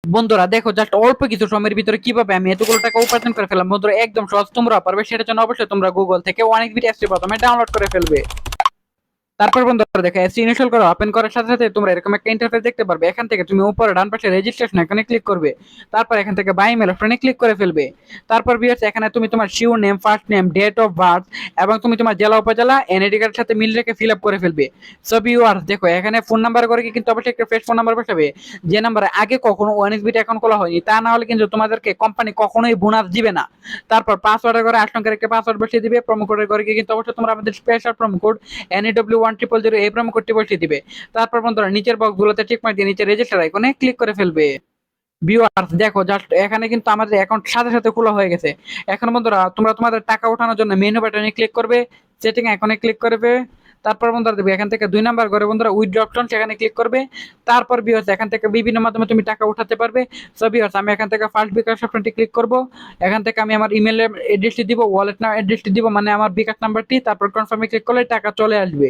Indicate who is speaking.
Speaker 1: বন্ধুরা দেখো জাস্ট অল্প কিছু সময়ের ভিতরে কিভাবে আমি এতগুলো টাকা উপার্জন করে ফেললাম। বন্ধুরা একদম সহজ, তোমরা পারবে। সেটার জন্য অবশ্যই তোমরা গুগল থেকে অনেক ভিডিও অ্যাপসটি প্রথমে ডাউনলোড করে ফেলবে। তারপর বন্ধুরা দেখো অ্যাপসটি ইনস্টল করো। ওপেন করার সাথে সাথে তোমরা এরকম একটা ইন্টারফেস দেখতে পারবে। এখান থেকে তুমি উপরে ডান পাশে রেজিস্ট্রেশন এখানে ক্লিক করবে। তারপর এখান থেকে বাই মেল অপশনে ক্লিক করে ফেলবে। তারপর ভিউয়ার্স এখানে তুমি তোমার surname, first name, date of birth এবং তুমি তোমার জেলা উপজেলা এনআইডি কার্ডের সাথে মিল রেখে ফিল আপ করে ফেলবে। সো ভিউয়ার্স দেখো এখানে ফোন নাম্বার করে কিন্তু অবশ্যই একটা ফ্রেশ ফোন নাম্বার বসাবে, যে নাম্বারে আগে কখনো ওএনএসবিটি অ্যাকাউন্ট খোলা হয়নি। তা না হলে কিন্তু তোমাদেরকে কোম্পানি কখনোই বোনাস দিবে না। তারপর পাসওয়ার্ডের করে 8 অঙ্কের একটা পাসওয়ার্ড বসিয়ে দিবে। প্রোমো কোডের করে কিন্তু অবশ্যই তোমরা আমাদের স্পেশাল প্রোমো কোড NEW1000 এই প্রোমো কোডটি বসিয়ে দিবে। তারপর বন্ধুরা নিচের বক্সগুলোতে টিক মার্ক দিয়ে নিচে রেজিস্টার আইকনে ক্লিক করে ফেলবে। ভিউয়ার্স দেখো জাস্ট এখানে কিন্তু আমাদের অ্যাকাউন্ট সাথে সাথে খোলা হয়ে গেছে। এখন বন্ধুরা তোমরা তোমাদের টাকা ওঠানোর জন্য মেনু বাটনে ক্লিক করবে, সেটিং আইকনে ক্লিক করবে। তারপর বন্ধুরা দেখবে এখান থেকে 2 নাম্বার করে বন্ধুরা উইথড্র অপশন, সেখানে ক্লিক করবে। তারপর ভিউয়ার্স এখান থেকে বিভিন্ন মাধ্যমে তুমি টাকা উঠাতে পারবে। সো ভিউয়ার্স আমি এখান থেকে ফার্স্ট বিকাশ অপশনটি ক্লিক করব। এখান থেকে আমি আমার ইমেল অ্যাড্রেসটি দিব, ওয়ালেট অ্যাড্রেসটি দিব, মানে আমার বিকাশ নাম্বারটি। তারপর কনফার্মে ক্লিক করলে টাকা চলে আসবে।